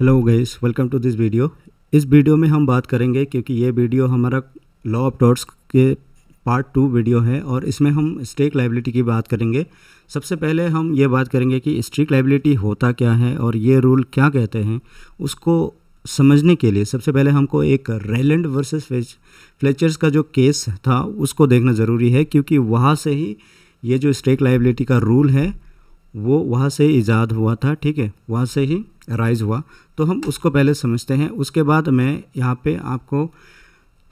Hello guys, welcome to this video. इस video में हम बात करेंगे, क्योंकि ये वीडियो हमारा लॉ ऑफ टॉर्ट्स के पार्ट 2 वीडियो है और इसमें हम स्ट्रिक्ट लायबिलिटी की बात करेंगे। सबसे पहले हम ये बात करेंगे कि स्ट्रिक्ट लायबिलिटी होता क्या है और ये रूल क्या कहते हैं। उसको समझने के लिए सबसे पहले हमको एक रेलैंड वर्सेस फ्लेचर्स का जो केस था उसको देखना ज़रूरी है, क्योंकि वहाँ से ही ये जो स्ट्रिक्ट लायबिलिटी का रूल है वो वहाँ से ईजाद हुआ था। ठीक है, वहाँ से ही राइज हुआ। तो हम उसको पहले समझते हैं, उसके बाद मैं यहाँ पे आपको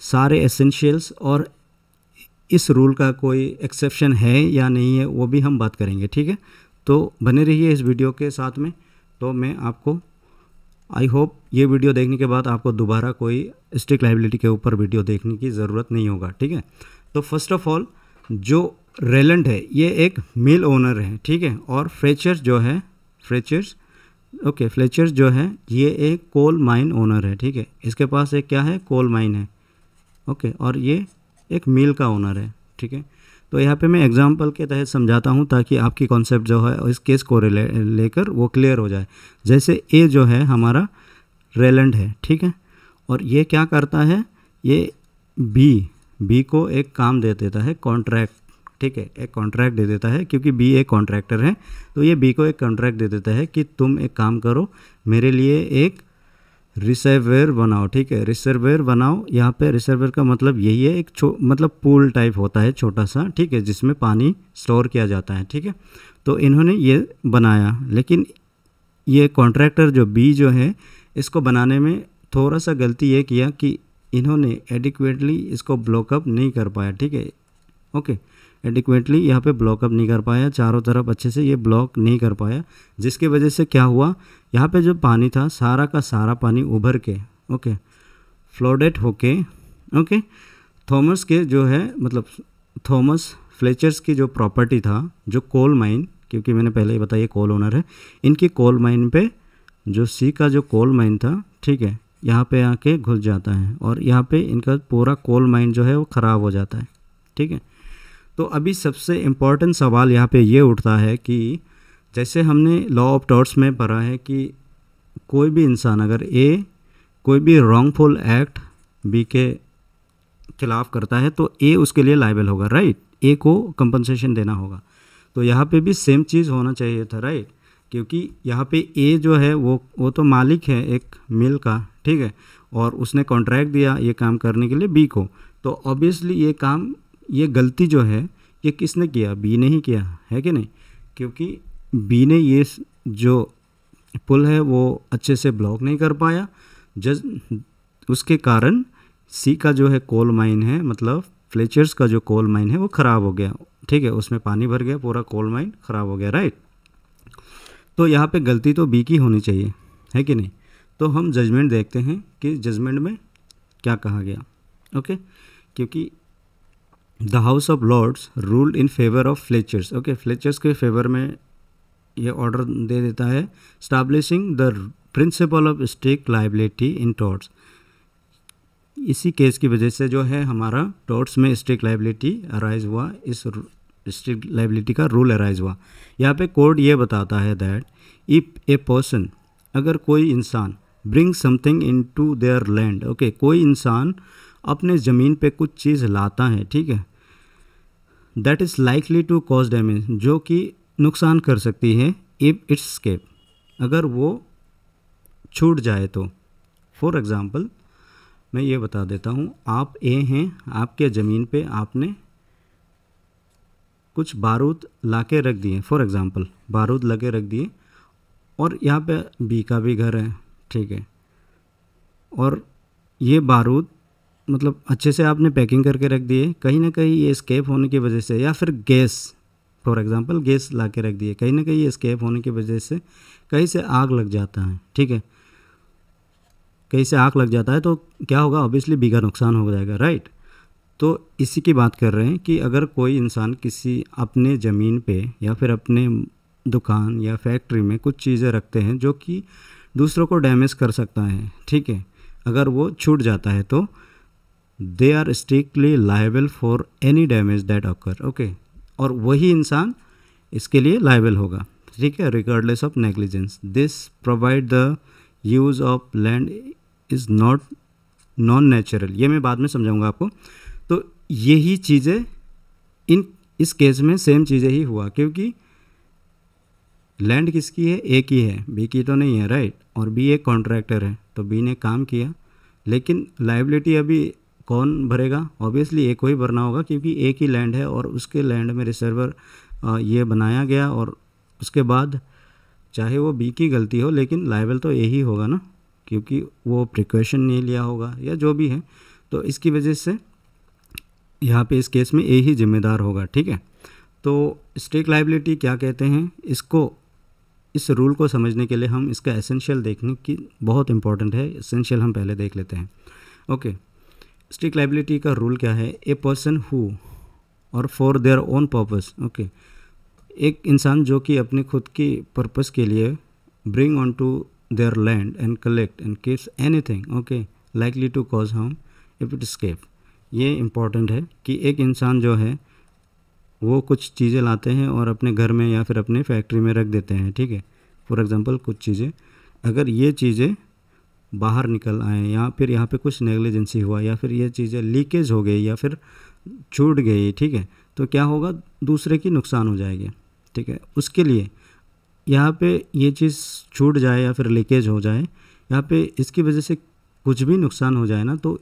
सारे एसेंशियल्स और इस रूल का कोई एक्सेप्शन है या नहीं है वो भी हम बात करेंगे। ठीक है, तो बने रहिए इस वीडियो के साथ में। तो मैं आपको आई होप ये वीडियो देखने के बाद आपको दोबारा कोई स्ट्रिक्ट लायबिलिटी के ऊपर वीडियो देखने की ज़रूरत नहीं होगा। ठीक है, तो फर्स्ट ऑफ ऑल जो रेलेंट है ये एक मिल ओनर है। ठीक है, और फ्लेचर्स जो है ये एक कोल माइन ओनर है। ठीक है, इसके पास एक क्या है, कोल माइन है। ओके, और ये एक मिल का ओनर है। ठीक है, तो यहाँ पे मैं एग्जांपल के तहत समझाता हूँ ताकि आपकी कॉन्सेप्ट जो है इस केस को लेकर वो क्लियर हो जाए। जैसे ए जो है हमारा रेलेंट है। ठीक है, और ये क्या करता है, ये बी को एक काम दे देता है, कॉन्ट्रैक्ट। ठीक है, एक कॉन्ट्रैक्ट दे देता है, क्योंकि बी एक कॉन्ट्रैक्टर है तो ये बी को एक कॉन्ट्रैक्ट दे देता है कि तुम एक काम करो, मेरे लिए एक रिजर्वेयर बनाओ। ठीक है, रिजर्वेयर बनाओ। यहाँ पे रिजर्वेयर का मतलब यही है, एक मतलब पूल टाइप होता है छोटा सा। ठीक है, जिसमें पानी स्टोर किया जाता है। ठीक है, तो इन्होंने ये बनाया, लेकिन ये कॉन्ट्रैक्टर जो बी जो है इसको बनाने में थोड़ा सा गलती ये किया कि इन्होंने एडिक्वेटली इसको ब्लॉकअप नहीं कर पाया। ठीक है, ओके, एडिक्वेटली यहाँ पे ब्लॉकअप नहीं कर पाया, चारों तरफ अच्छे से ये ब्लॉक नहीं कर पाया, जिसकी वजह से क्या हुआ, यहाँ पे जो पानी था सारा का सारा पानी उभर के ओके फ्लोडेड होके ओके थॉमस के जो है मतलब थॉमस फ्लेचर्स की जो प्रॉपर्टी था, जो कोल माइन, क्योंकि मैंने पहले ही बताया कोल ओनर है, इनकी कोल माइन पे जो सी का जो कोल माइन था, ठीक है, यहाँ पे आके घुस जाता है और यहाँ पे इनका पूरा कोल माइन जो है वो ख़राब हो जाता है। ठीक है, तो अभी सबसे इम्पॉर्टेंट सवाल यहाँ पे ये उठता है कि जैसे हमने लॉ ऑफ टॉर्ट्स में पढ़ा है कि कोई भी इंसान अगर कोई भी रॉन्गफुल एक्ट बी के खिलाफ करता है तो ए उसके लिए लायबल होगा, राइट, ए को कंपनसेशन देना होगा। तो यहाँ पे भी सेम चीज़ होना चाहिए था, राइट, क्योंकि यहाँ पे ए जो है वो तो मालिक है एक मिल का। ठीक है, और उसने कॉन्ट्रैक्ट दिया ये काम करने के लिए बी को, तो ऑब्वियसली ये गलती जो है ये किसने किया, बी ने ही किया है कि नहीं, क्योंकि बी ने ये जो पुल है वो अच्छे से ब्लॉक नहीं कर पाया, उसके कारण सी का जो है कोल माइन है, मतलब फ्लेचर्स का जो कोल माइन है वो ख़राब हो गया। ठीक है, उसमें पानी भर गया, पूरा कोल माइन ख़राब हो गया, राइट। तो यहाँ पे गलती तो बी की होनी चाहिए, है कि नहीं। तो हम जजमेंट देखते हैं कि जजमेंट में क्या कहा गया। ओके, क्योंकि the House of Lords ruled in favour of Fletchers. Okay, Fletchers के फेवर में ये ऑर्डर दे देता है, establishing the principle of strict liability in torts. इसी केस की वजह से जो है हमारा टॉर्ट्स में स्ट्रिक्ट लायबिलिटी अराइज हुआ, इस स्ट्रिक्ट लायबिलिटी का रूल अराइज हुआ। यहाँ पे कोड ये बताता है दैट इफ ए पर्सन, अगर कोई इंसान bring something into their land, okay, कोई इंसान अपने ज़मीन पे कुछ चीज़ लाता है, ठीक है, that is likely to cause damage, जो कि नुकसान कर सकती है, इफ़ इट्स स्केप, अगर वो छूट जाए तो। फॉर एग्ज़ाम्पल मैं ये बता देता हूँ, आप ए हैं, आपके ज़मीन पे आपने कुछ बारूद ला के रख दिए, फॉर एग्ज़ाम्पल बारूद लगे रख दिए, और यहाँ पे बी का भी घर है, ठीक है, और ये बारूद मतलब अच्छे से आपने पैकिंग करके रख दिए, कहीं ना कहीं ये स्केप होने की वजह से, या फिर गैस, फॉर एग्ज़ाम्पल गैस ला के रख दिए, कहीं ना कहीं ये स्केप होने की वजह से कहीं से आग लग जाता है। ठीक है, कहीं से आग लग जाता है तो क्या होगा, ऑब्वियसली बी का नुकसान हो जाएगा, राइट। तो इसी की बात कर रहे हैं कि अगर कोई इंसान किसी अपने ज़मीन पे या फिर अपने दुकान या फैक्ट्री में कुछ चीज़ें रखते हैं जो कि दूसरों को डैमेज कर सकता है, ठीक है, अगर वो छूट जाता है तो they are strictly liable for any damage that occur. Okay, और वही इंसान इसके लिए लायबल होगा, ठीक है, regardless of negligence. This provide the use of land is not non natural, ये मैं बाद में समझाऊंगा आपको। तो यही चीज़ें इस केस में सेम चीज़ें ही हुआ, क्योंकि लैंड किसकी है, ए की है, बी की तो नहीं है, राइट। और बी एक कॉन्ट्रैक्टर है, तो बी ने काम किया, लेकिन लायबिलिटी अभी कौन भरेगा, ऑब्वियसली ए को ही भरना होगा, क्योंकि ए की लैंड है और उसके लैंड में रिजर्वर ये बनाया गया, और उसके बाद चाहे वो बी की गलती हो लेकिन लायबल तो ए ही होगा ना, क्योंकि वो प्रिकॉशन नहीं लिया होगा या जो भी है। तो इसकी वजह से यहाँ पे इस केस में ए ही जिम्मेदार होगा, ठीक है। तो स्ट्रिक्ट लायबिलिटी क्या कहते हैं, इसको इस रूल को समझने के लिए हम इसका एसेंशियल देखने की बहुत इंपॉर्टेंट है। एसेंशियल हम पहले देख लेते हैं। ओके, स्ट्रिक्ट लायबिलिटी का रूल क्या है, ए पर्सन हु और for their own purpose. Okay, एक इंसान जो कि अपने खुद की पर्पस के लिए bring on to their land and collect and keeps anything okay likely to cause harm if it escape. ये इम्पॉर्टेंट है कि एक इंसान जो है वो कुछ चीज़ें लाते हैं और अपने घर में या फिर अपने फैक्ट्री में रख देते हैं, ठीक है। फॉर एग्जांपल कुछ चीज़ें, अगर ये चीज़ें बाहर निकल आए या फिर यहाँ पे कुछ नेग्लिजेंसी हुआ या फिर ये चीज़ें लीकेज हो गई या फिर छूट गई, ठीक है, तो क्या होगा, दूसरे की नुकसान हो जाएगी, ठीक है। उसके लिए यहाँ पे ये चीज़ छूट जाए या फिर लीकेज हो जाए, यहाँ पे इसकी वजह से कुछ भी नुकसान हो जाए ना, तो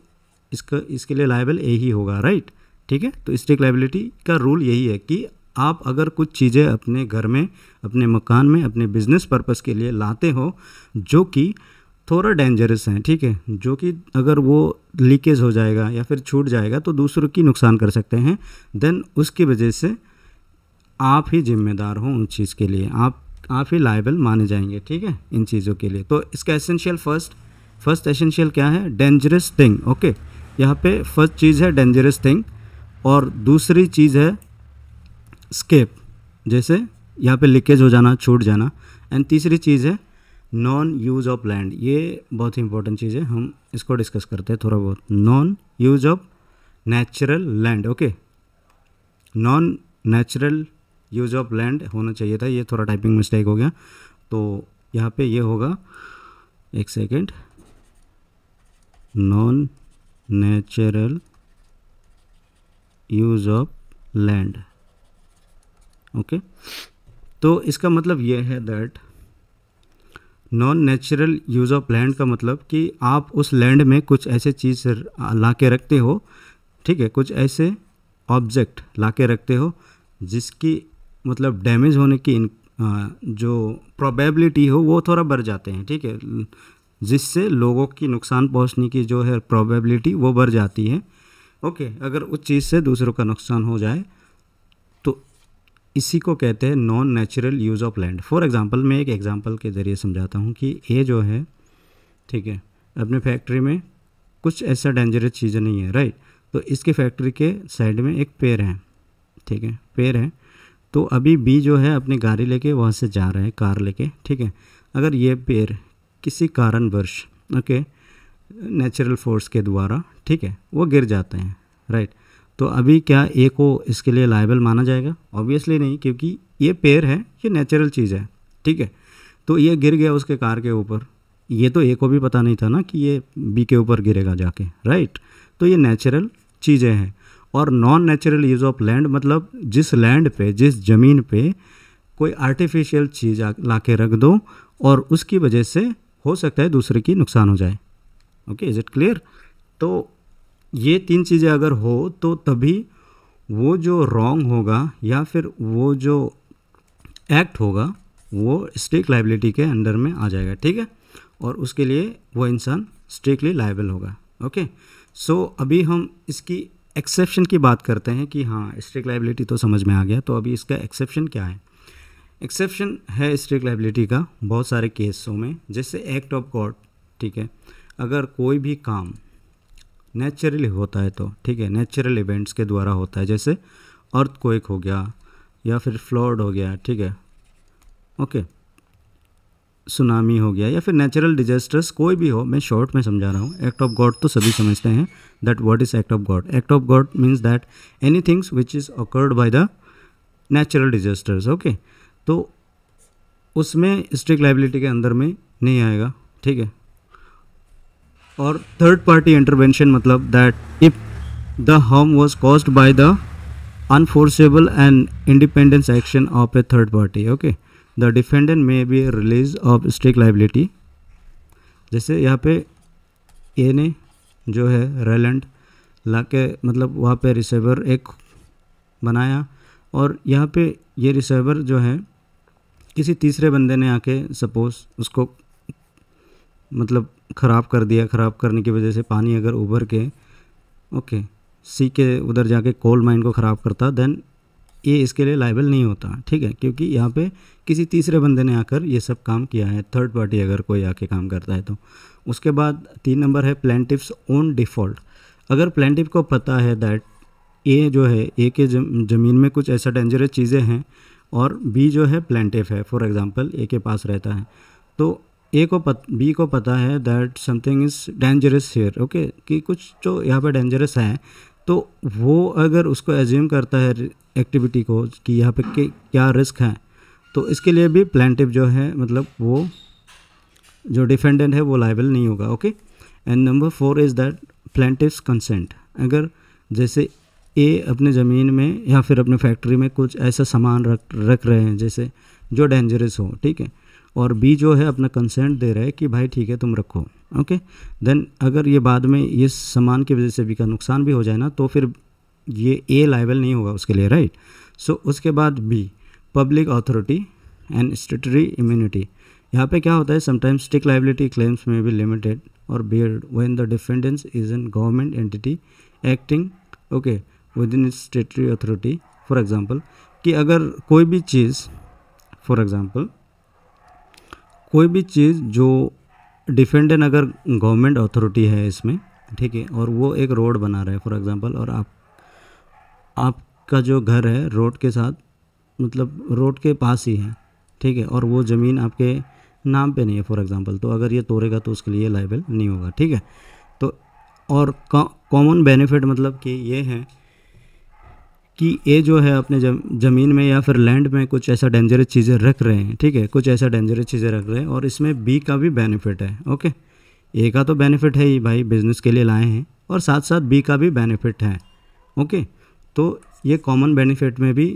इसके लिए लायबल ए ही होगा, राइट, ठीक है। तो स्ट्रिक्ट लायबिलिटी का रूल यही है कि आप अगर कुछ चीज़ें अपने घर में, अपने मकान में, अपने बिजनेस पर्पस के लिए लाते हो जो कि थोड़ा डेंजरस हैं, ठीक है, जो कि अगर वो लीकेज हो जाएगा या फिर छूट जाएगा तो दूसरों की नुकसान कर सकते हैं, देन उसकी वजह से आप ही जिम्मेदार हो उन चीज़ के लिए, आप ही लायबल माने जाएंगे, ठीक है, इन चीज़ों के लिए। तो इसका एसेंशियल फर्स्ट एसेंशियल क्या है, डेंजरस थिंग। ओके, यहाँ पे फर्स्ट चीज़ है डेंजरस थिंग और दूसरी चीज़ है स्केप, जैसे यहाँ पे लीकेज हो जाना, छूट जाना, एंड तीसरी चीज़ है नॉन यूज़ ऑफ लैंड। ये बहुत ही इंपॉर्टेंट चीज़ है, हम इसको डिस्कस करते हैं थोड़ा बहुत। Non use of natural land. Okay, non natural use of land होना चाहिए था, ये थोड़ा टाइपिंग मिस्टेक हो गया, तो यहाँ पे ये होगा, एक second, non natural use of land. Okay, तो इसका मतलब ये है that non natural use of land का मतलब कि आप उस लैंड में कुछ ऐसे चीज़ ला के रखते हो, ठीक है, कुछ ऐसे ऑब्जेक्ट ला के रखते हो जिसकी मतलब डैमेज होने की जो प्रोबेबिलिटी हो वो थोड़ा बढ़ जाते हैं, ठीक है, जिससे लोगों की नुकसान पहुंचने की जो है प्रोबेबिलिटी वो बढ़ जाती है। ओके, अगर उस चीज़ से दूसरों का नुकसान हो जाए तो इसी को कहते हैं non natural use of land. For example, मैं एक एग्जांपल के ज़रिए समझाता हूँ कि ये जो है, ठीक है, अपने फैक्ट्री में कुछ ऐसा डेंजरस चीज़ें नहीं है, राइट। तो इसके फैक्ट्री के साइड में एक पेड़ है, ठीक है, पेड़ है, तो अभी बी जो है अपनी गाड़ी लेके वहाँ से जा रहा है, कार लेके, ठीक है। अगर ये पेड़ किसी कारणवश, ओके, नेचुरल फोर्स के द्वारा, ठीक है, वो गिर जाते हैं, राइट, तो अभी क्या ए को इसके लिए लायबल माना जाएगा? ऑब्वियसली नहीं, क्योंकि ये पेड़ है, ये नेचुरल चीज़ है, ठीक है। तो ये गिर गया उसके कार के ऊपर, ये तो ए को भी पता नहीं था ना कि ये बी के ऊपर गिरेगा जाके, राइट। तो ये नेचुरल चीज़ें हैं। और non natural use of land मतलब जिस लैंड पे, जिस ज़मीन पे कोई आर्टिफिशियल चीज़ ला के रख दो और उसकी वजह से हो सकता है दूसरे की नुकसान हो जाए। Okay, is it clear? तो ये तीन चीज़ें अगर हो तो तभी वो जो रॉन्ग होगा या फिर वो जो एक्ट होगा वो स्ट्रिक्ट लायबिलिटी के अंडर में आ जाएगा, ठीक है, और उसके लिए वो इंसान स्ट्रिक्टली लायबल होगा। ओके, सो अभी हम इसकी एक्सेप्शन की बात करते हैं कि हाँ, स्ट्रिक्ट लायबिलिटी तो समझ में आ गया, तो अभी इसका एक्सेप्शन क्या है। एक्सेप्शन है स्ट्रिक्ट लायबिलिटी का बहुत सारे केसों में, जैसे एक्ट ऑफ गॉड, ठीक है, अगर कोई भी काम नेचुरली होता है तो, ठीक है, नेचुरल इवेंट्स के द्वारा होता है, जैसे अर्थक्वेक हो गया या फिर फ्लड हो गया, ठीक है, ओके, सुनामी हो गया या फिर नेचुरल डिजास्टर्स कोई भी हो, मैं शॉर्ट में समझा रहा हूँ। एक्ट ऑफ गॉड तो सभी समझते हैं, that what is act of God. Act of God means that any things which is occurred by the natural disasters. Okay, तो उसमें स्ट्रिक्ट लायबिलिटी के अंदर में नहीं आएगा, ठीक है। और थर्ड पार्टी इंटरवेंशन मतलब that if the harm was caused by the unforeseeable and independence action of a third party, okay, the defendant may be release of strict liability. जैसे यहाँ पे ए ने जो है रेलेंट ला के मतलब वहाँ पे रिसीवर एक बनाया, और यहाँ पे ये रिसीवर जो है किसी तीसरे बंदे ने आके सपोज़ उसको मतलब ख़राब कर दिया। ख़राब करने की वजह से पानी अगर उभर के ओके सी के उधर जाके कोल माइन को ख़राब करता, देन ये इसके लिए लायबल नहीं होता, ठीक है, क्योंकि यहाँ पे किसी तीसरे बंदे ने आकर ये सब काम किया है, थर्ड पार्टी अगर कोई आके काम करता है तो। उसके बाद 3 नंबर है प्लेंटिफ्स ओन डिफ़ॉल्ट। अगर प्लेंटिफ को पता है दैट ए जो है ए के ज़मीन में कुछ ऐसा डेंजरस चीज़ें हैं और बी जो है प्लेंटिफ है, फॉर एग्जांपल ए के पास रहता है, तो बी को पता है that something is dangerous here, okay, कि कुछ जो यहाँ पे डेंजरस है, तो वो अगर उसको एज्यूम करता है एक्टिविटी को कि यहाँ पे क्या रिस्क है, तो इसके लिए भी प्लेंटिफ जो है मतलब वो जो डिफेंडेंट है वो लायबल नहीं होगा, okay. And number 4 is that plaintiffs consent. अगर जैसे ए अपने ज़मीन में या फिर अपने फैक्ट्री में कुछ ऐसा सामान रख रहे हैं जैसे जो डेंजरस हो, ठीक है, और बी जो है अपना कंसेंट दे रहा है कि भाई ठीक है तुम रखो, ओके, देन अगर ये बाद में ये सामान की वजह से बी का नुकसान भी हो जाए ना, तो फिर ये ए लायबल नहीं होगा उसके लिए, राइट। सो उसके बाद B public authority and statutory immunity. यहाँ पे क्या होता है, समटाइम्स स्ट्रिक्ट लायबिलिटी क्लेम्स में बी लिमिटेड और barred when the defendant is an government entity acting okay within statutory authority. For example कि अगर कोई भी चीज़ जो डिफेंडेंट अगर गवर्नमेंट अथॉरिटी है इसमें, ठीक है, और वो एक रोड बना रहा है फॉर एग्जांपल, और आपका जो घर है रोड के साथ मतलब रोड के पास ही है, ठीक है, और वो ज़मीन आपके नाम पे नहीं है फॉर एग्जांपल, तो अगर ये तोड़ेगा तो उसके लिए लायबल नहीं होगा, ठीक है। तो और कॉमन बेनिफिट मतलब कि ये है कि ये जो है अपने ज़मीन में या फिर लैंड में कुछ ऐसा डेंजरस चीज़ें रख रहे हैं, ठीक है, कुछ ऐसा डेंजरस चीज़ें रख रहे हैं, और इसमें बी का भी बेनिफिट है, ओके। ए का तो बेनिफिट है ही भाई, बिज़नेस के लिए लाए हैं, और साथ साथ बी का भी बेनिफिट है, ओके। तो ये कॉमन बेनिफिट में भी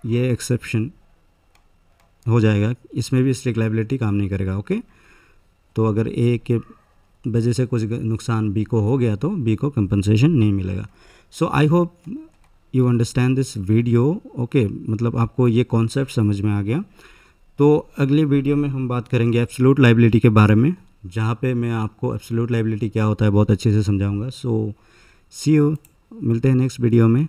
ये एक्सेप्शन हो जाएगा, इसमें भी स्ट्रिक्ट लायबिलिटी काम नहीं करेगा, ओके। तो अगर ए के वजह से कुछ नुकसान बी को हो गया तो बी को कंपनसेशन नहीं मिलेगा। So I hope you understand this video, okay, मतलब आपको ये कॉन्सेप्ट समझ में आ गया। तो अगली वीडियो में हम बात करेंगे एब्सोल्यूट लायबिलिटी के बारे में, जहाँ पे मैं आपको एब्सोल्यूट लायबिलिटी क्या होता है बहुत अच्छे से समझाऊंगा। सो सी यू, मिलते हैं नेक्स्ट वीडियो में।